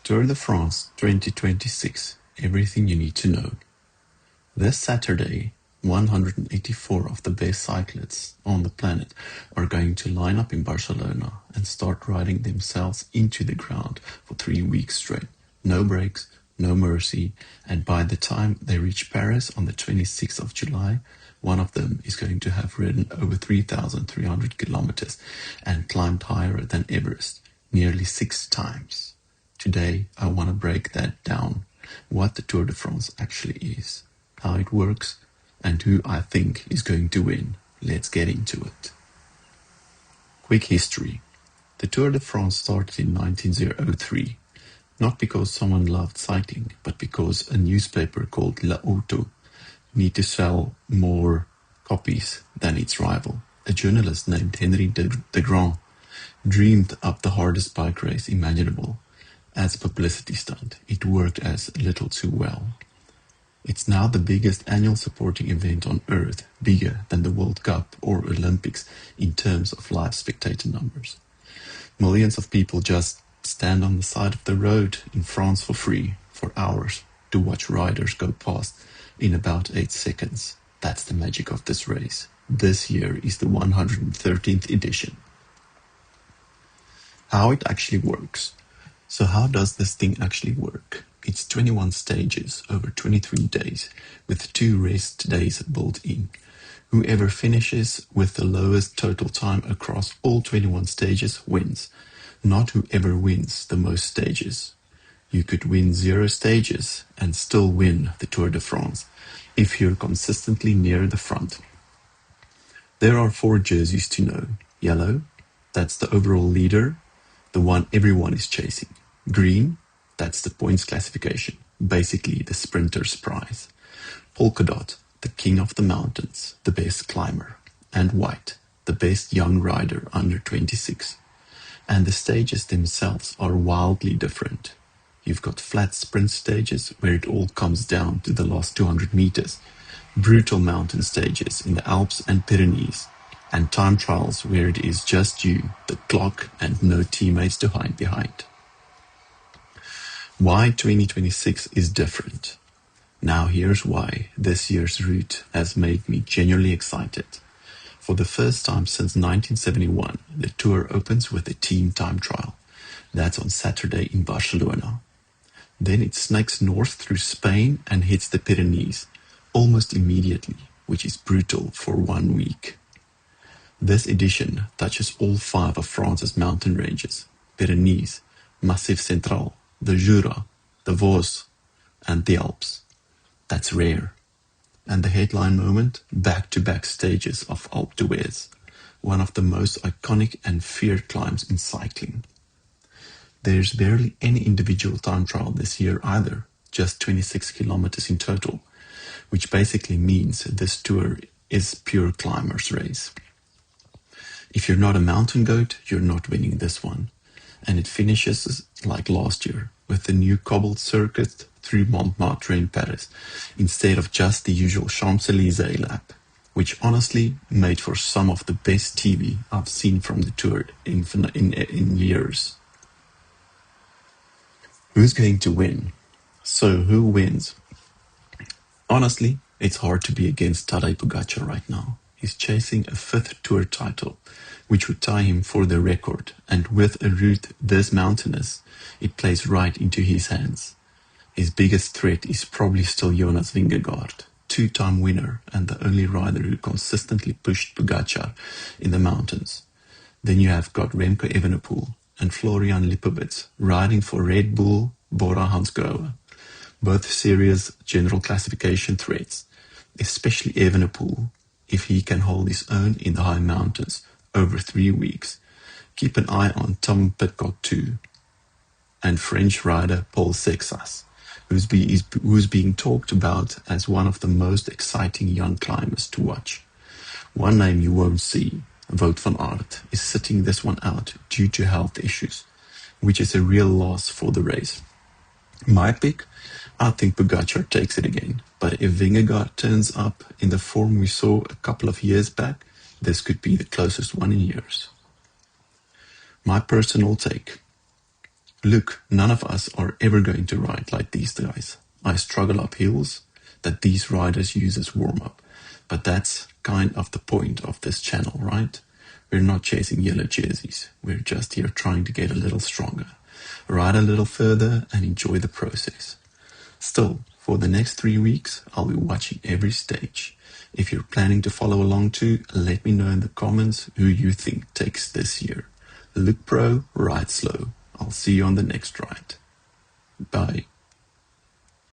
Tour de France 2026. Everything you need to know. This Saturday, 184 of the best cyclists on the planet are going to line up in Barcelona and start riding themselves into the ground for 3 weeks straight. No breaks, no mercy, and by the time they reach Paris on the 26th of July, one of them is going to have ridden over 3,300 kilometers and climbed higher than Everest, nearly 6 times. Today, I want to break that down, what the Tour de France actually is, how it works, and who I think is going to win. Let's get into it. Quick history. The Tour de France started in 1903, not because someone loved cycling, but because a newspaper called L'Auto needed to sell more copies than its rival. A journalist named Henry de Grand dreamed up the hardest bike race imaginable. As a publicity stunt, it worked as little too well. It's now the biggest annual sporting event on Earth, bigger than the World Cup or Olympics in terms of live spectator numbers. Millions of people just stand on the side of the road in France for free, for hours, to watch riders go past in about 8 seconds. That's the magic of this race. This year is the 113th edition. How it actually works. So how does this thing actually work? It's 21 stages over 23 days with 2 rest days built in. Whoever finishes with the lowest total time across all 21 stages wins, not whoever wins the most stages. You could win 0 stages and still win the Tour de France if you're consistently near the front. There are 4 jerseys to know. Yellow, that's the overall leader, the one everyone is chasing. Green, that's the points classification, basically the sprinter's prize. Polka dot, the king of the mountains, the best climber. And white, the best young rider under 26. And the stages themselves are wildly different. You've got flat sprint stages where it all comes down to the last 200 meters, brutal mountain stages in the Alps and Pyrenees, and time trials where it is just you, the clock, and no teammates to hide behind. Why 2026 is different. Now here's why this year's route has made me genuinely excited. For the first time since 1971, the tour opens with a team time trial. That's on Saturday in Barcelona. Then it snakes north through Spain and hits the Pyrenees, almost immediately, which is brutal for 1 week. This edition touches all 5 of France's mountain ranges, Pyrenees, Massif Central, the Jura, the Vosges, and the Alps. That's rare. And the headline moment, back-to-back stages of Alpe d'Huez, one of the most iconic and feared climbs in cycling. There's barely any individual time trial this year either, just 26 kilometers in total, which basically means this tour is pure climber's race. If you're not a mountain goat, you're not winning this one. And it finishes like last year, with the new cobbled circuit through Montmartre in Paris, instead of just the usual Champs-Élysées lap, which honestly made for some of the best TV I've seen from the tour in years. Who's going to win? So who wins? Honestly, it's hard to be against Tadej Pogačar right now. He's chasing a 5th tour title, which would tie him for the record, and with a route this mountainous, it plays right into his hands. His biggest threat is probably still Jonas Vingegaard, 2-time winner and the only rider who consistently pushed Pogačar in the mountains. Then you have got Remco Evenepoel and Florian Lipovets riding for Red Bull Bora Hansgrohe, both serious general classification threats, especially Evenepoel, if he can hold his own in the high mountains over 3 weeks. Keep an eye on Tom Pidcock too, and French rider Paul Sexas, who's being talked about as one of the most exciting young climbers to watch. One name you won't see, Wout van Aert, is sitting this one out due to health issues, which is a real loss for the race. My pick, I think Pogačar takes it again, but if Vingegaard turns up in the form we saw a couple of years back, this could be the closest one in years. My personal take. Look, none of us are ever going to ride like these guys. I struggle up hills that these riders use as warm-up. But that's kind of the point of this channel, right? We're not chasing yellow jerseys. We're just here trying to get a little stronger, ride a little further, and enjoy the process. Still, for the next 3 weeks, I'll be watching every stage. If you're planning to follow along too, let me know in the comments who you think takes this year. Look pro, ride slow. I'll see you on the next ride. Bye.